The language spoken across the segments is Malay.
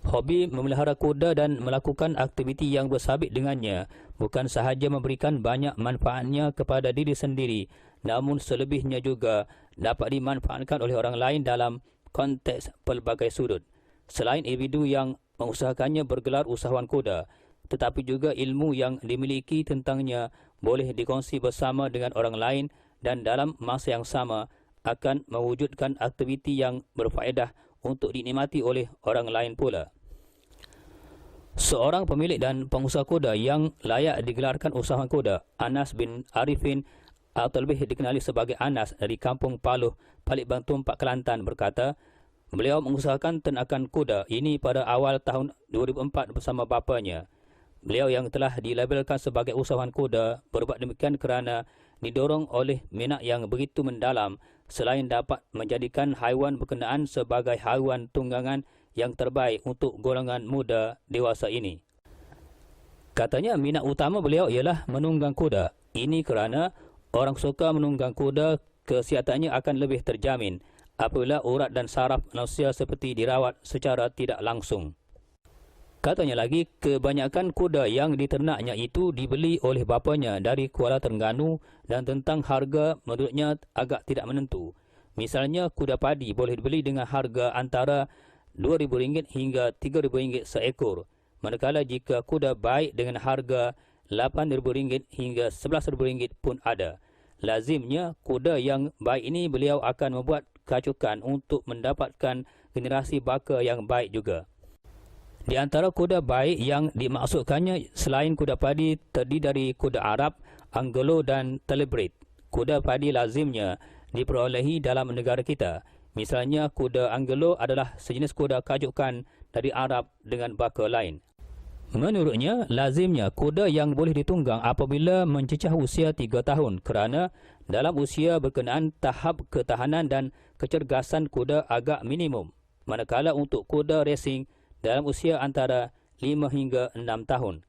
Hobi memelihara kuda dan melakukan aktiviti yang bersabit dengannya bukan sahaja memberikan banyak manfaatnya kepada diri sendiri, namun selebihnya juga dapat dimanfaatkan oleh orang lain dalam konteks pelbagai sudut. Selain individu yang mengusahakannya bergelar usahawan kuda, tetapi juga ilmu yang dimiliki tentangnya boleh dikongsi bersama dengan orang lain dan dalam masa yang sama akan mewujudkan aktiviti yang berfaedah untuk dinikmati oleh orang lain pula. Seorang pemilik dan pengusaha kuda yang layak digelarkan usahawan kuda, Anas bin Arifin atau lebih dikenali sebagai Anas dari Kampung Paluh, Palikbang Tumpak, Kelantan berkata, beliau mengusahakan ternakan kuda ini pada awal tahun 2004 bersama bapanya. Beliau yang telah dilabelkan sebagai usahawan kuda berbuat demikian kerana didorong oleh minat yang begitu mendalam selain dapat menjadikan haiwan berkenaan sebagai haiwan tunggangan yang terbaik untuk golongan muda dewasa ini. Katanya minat utama beliau ialah menunggang kuda. Ini kerana orang suka menunggang kuda kesihatannya akan lebih terjamin apabila urat dan saraf manusia seperti dirawat secara tidak langsung. Katanya lagi, kebanyakan kuda yang diternaknya itu dibeli oleh bapanya dari Kuala Terengganu dan tentang harga menurutnya agak tidak menentu. Misalnya kuda padi boleh dibeli dengan harga antara RM2,000 hingga RM3,000 seekor, manakala jika kuda baik dengan harga RM8,000 hingga RM11,000 pun ada. Lazimnya kuda yang baik ini beliau akan membuat kacukan untuk mendapatkan generasi baka yang baik juga. Di antara kuda baik yang dimaksudkannya selain kuda padi terdiri dari kuda Arab, Anglo dan Thoroughbred. Kuda padi lazimnya diperolehi dalam negara kita. Misalnya kuda Anglo adalah sejenis kuda kajukan dari Arab dengan baka lain. Menurutnya, lazimnya kuda yang boleh ditunggang apabila mencecah usia 3 tahun kerana dalam usia berkenaan tahap ketahanan dan kecergasan kuda agak minimum. Manakala untuk kuda racing dalam usia antara 5 hingga 6 tahun.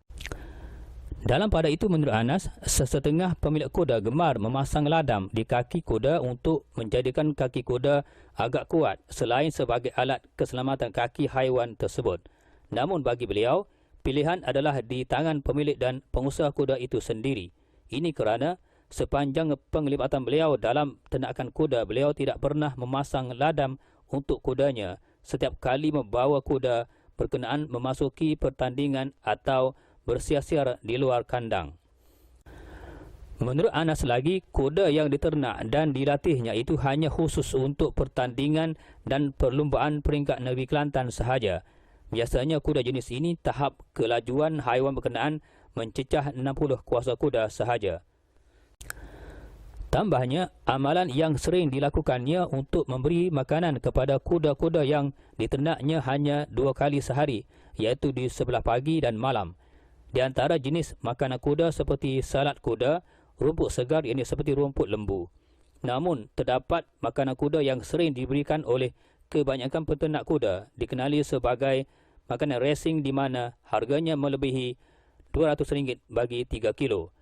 Dalam pada itu menurut Anas, sesetengah pemilik kuda gemar memasang ladam di kaki kuda untuk menjadikan kaki kuda agak kuat selain sebagai alat keselamatan kaki haiwan tersebut. Namun bagi beliau, pilihan adalah di tangan pemilik dan pengusaha kuda itu sendiri. Ini kerana sepanjang penglibatan beliau dalam ternakan kuda, beliau tidak pernah memasang ladam untuk kudanya setiap kali membawa kuda berkenaan memasuki pertandingan atau bersiar-siar di luar kandang. Menurut Anas lagi, kuda yang diternak dan dilatihnya itu hanya khusus untuk pertandingan dan perlumbaan peringkat negeri Kelantan sahaja. Biasanya kuda jenis ini tahap kelajuan haiwan berkenaan mencecah 60 kuasa kuda sahaja. Tambahnya, amalan yang sering dilakukannya untuk memberi makanan kepada kuda-kuda yang diternaknya hanya 2 kali sehari, iaitu di sebelah pagi dan malam. Di antara jenis makanan kuda seperti salad kuda, rumput segar yang seperti rumput lembu. Namun, terdapat makanan kuda yang sering diberikan oleh kebanyakan peternak kuda dikenali sebagai makanan racing di mana harganya melebihi RM200 bagi 3 kilo.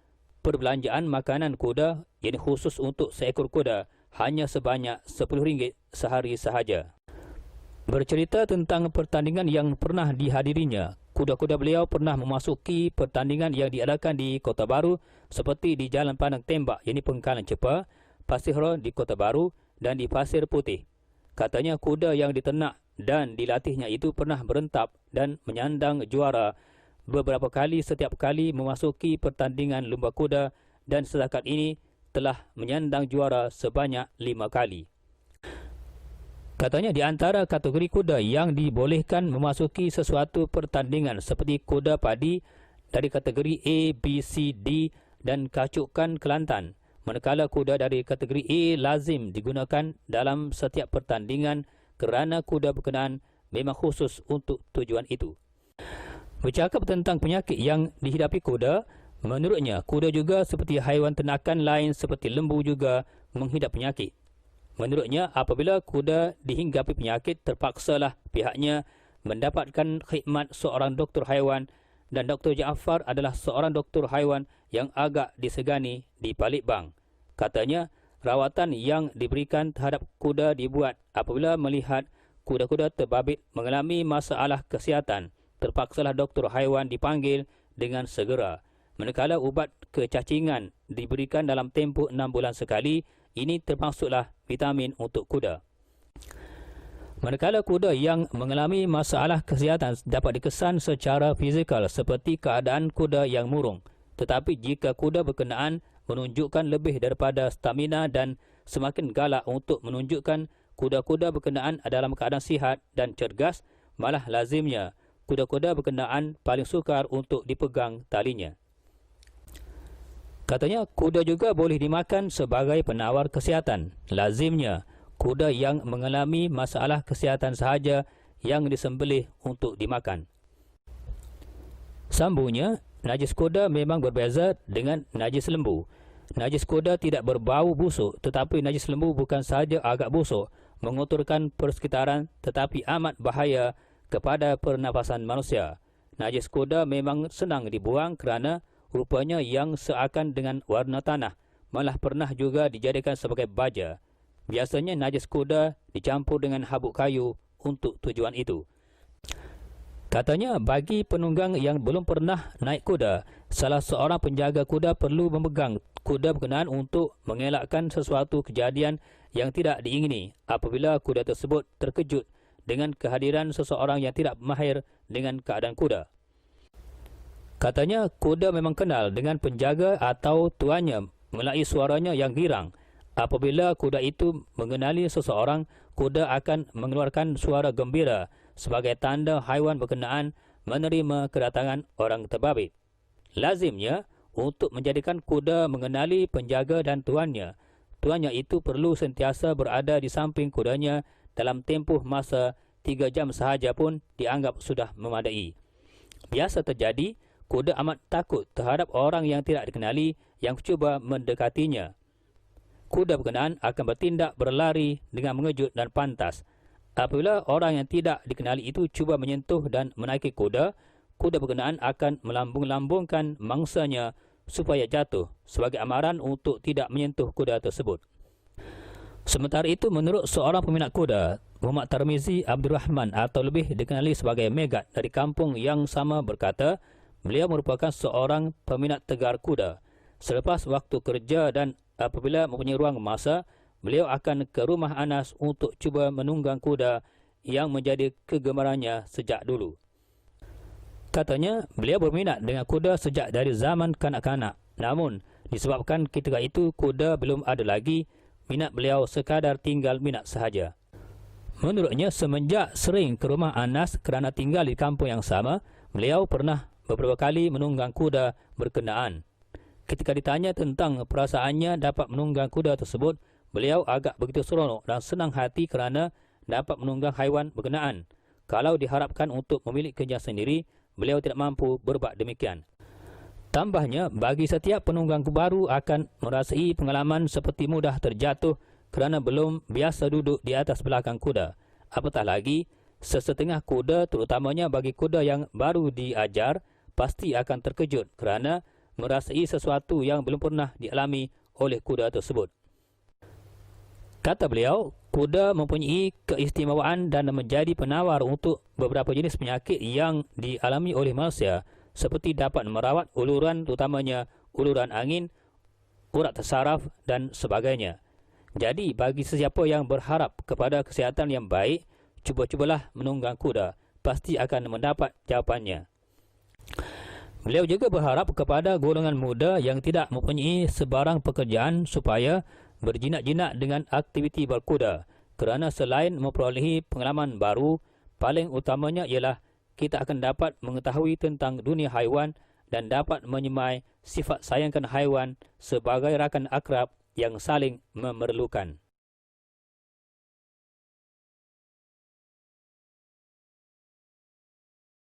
Perbelanjaan makanan kuda yang khusus untuk seekor kuda hanya sebanyak RM10 sehari sahaja. Bercerita tentang pertandingan yang pernah dihadirinya, kuda-kuda beliau pernah memasuki pertandingan yang diadakan di Kota Baru seperti di Jalan Pandang Tembak, yakni Pengkalan Cepa, Pasir Ron di Kota Baru dan di Pasir Putih. Katanya kuda yang diternak dan dilatihnya itu pernah berentap dan menyandang juara beberapa kali setiap kali memasuki pertandingan lumba kuda dan setakat ini telah menyandang juara sebanyak 5 kali. Katanya di antara kategori kuda yang dibolehkan memasuki sesuatu pertandingan seperti kuda padi dari kategori A, B, C, D dan kacukan Kelantan, manakala kuda dari kategori A lazim digunakan dalam setiap pertandingan kerana kuda berkenaan memang khusus untuk tujuan itu. Bercakap tentang penyakit yang dihidapi kuda, menurutnya kuda juga seperti haiwan ternakan lain seperti lembu juga menghidap penyakit. Menurutnya, apabila kuda dihinggapi penyakit, terpaksalah pihaknya mendapatkan khidmat seorang doktor haiwan dan Dr. Jaafar adalah seorang doktor haiwan yang agak disegani di Palembang. Katanya, rawatan yang diberikan terhadap kuda dibuat apabila melihat kuda-kuda terbabit mengalami masalah kesihatan. Terpaksalah doktor haiwan dipanggil dengan segera. Manakala ubat kecacingan diberikan dalam tempoh 6 bulan sekali, ini termasuklah vitamin untuk kuda. Manakala kuda yang mengalami masalah kesihatan dapat dikesan secara fizikal seperti keadaan kuda yang murung. Tetapi jika kuda berkenaan menunjukkan lebih daripada stamina dan semakin galak untuk menunjukkan kuda-kuda berkenaan dalam keadaan sihat dan cergas, malah lazimnya kuda-kuda berkenaan paling sukar untuk dipegang talinya. Katanya, kuda juga boleh dimakan sebagai penawar kesihatan. Lazimnya kuda yang mengalami masalah kesihatan sahaja yang disembelih untuk dimakan. Sambungnya, najis kuda memang berbeza dengan najis lembu. Najis kuda tidak berbau busuk, tetapi najis lembu bukan sahaja agak busuk, mengotorkan persekitaran, tetapi amat bahaya kepada pernafasan manusia. Najis kuda memang senang dibuang kerana rupanya yang seakan dengan warna tanah, malah pernah juga dijadikan sebagai baja. Biasanya najis kuda dicampur dengan habuk kayu untuk tujuan itu. Katanya, bagi penunggang yang belum pernah naik kuda, salah seorang penjaga kuda perlu memegang kuda berkenaan untuk mengelakkan sesuatu kejadian yang tidak diingini apabila kuda tersebut terkejut dengan kehadiran seseorang yang tidak mahir dengan keadaan kuda. Katanya, kuda memang kenal dengan penjaga atau tuannya melalui suaranya yang girang. Apabila kuda itu mengenali seseorang, kuda akan mengeluarkan suara gembira sebagai tanda haiwan berkenaan menerima kedatangan orang terbabit. Lazimnya, untuk menjadikan kuda mengenali penjaga dan tuannya itu perlu sentiasa berada di samping kudanya dalam tempoh masa 3 jam sahaja pun dianggap sudah memadai. Biasa terjadi, kuda amat takut terhadap orang yang tidak dikenali yang cuba mendekatinya. Kuda berkenaan akan bertindak berlari dengan mengejut dan pantas. Apabila orang yang tidak dikenali itu cuba menyentuh dan menaiki kuda, kuda berkenaan akan melambung-lambungkan mangsanya supaya jatuh sebagai amaran untuk tidak menyentuh kuda tersebut. Sementara itu, menurut seorang peminat kuda, Muhammad Tarmizi Abdul Rahman atau lebih dikenali sebagai Megat dari kampung yang sama berkata, beliau merupakan seorang peminat tegar kuda. Selepas waktu kerja dan apabila mempunyai ruang masa, beliau akan ke rumah Anas untuk cuba menunggang kuda yang menjadi kegemarannya sejak dulu. Katanya, beliau berminat dengan kuda sejak dari zaman kanak-kanak. Namun, disebabkan ketika itu kuda belum ada lagi, minat beliau sekadar tinggal minat sahaja. Menurutnya, semenjak sering ke rumah Anas kerana tinggal di kampung yang sama, beliau pernah beberapa kali menunggang kuda berkenaan. Ketika ditanya tentang perasaannya dapat menunggang kuda tersebut, beliau agak begitu seronok dan senang hati kerana dapat menunggang haiwan berkenaan. Kalau diharapkan untuk memilikinya sendiri, beliau tidak mampu berbuat demikian. Tambahnya, bagi setiap penunggang baru akan merasai pengalaman seperti mudah terjatuh kerana belum biasa duduk di atas belakang kuda. Apatah lagi, sesetengah kuda, terutamanya bagi kuda yang baru diajar, pasti akan terkejut kerana merasai sesuatu yang belum pernah dialami oleh kuda tersebut. Kata beliau, kuda mempunyai keistimewaan dan menjadi penawar untuk beberapa jenis penyakit yang dialami oleh manusia, seperti dapat merawat uluran, terutamanya uluran angin, urat tersaraf dan sebagainya. Jadi, bagi sesiapa yang berharap kepada kesihatan yang baik, cuba-cubalah menunggang kuda, pasti akan mendapat jawapannya. Beliau juga berharap kepada golongan muda yang tidak mempunyai sebarang pekerjaan supaya berjinak-jinak dengan aktiviti berkuda, kerana selain memperolehi pengalaman baru, paling utamanya ialah kita akan dapat mengetahui tentang dunia haiwan dan dapat menyemai sifat sayangkan haiwan sebagai rakan akrab yang saling memerlukan.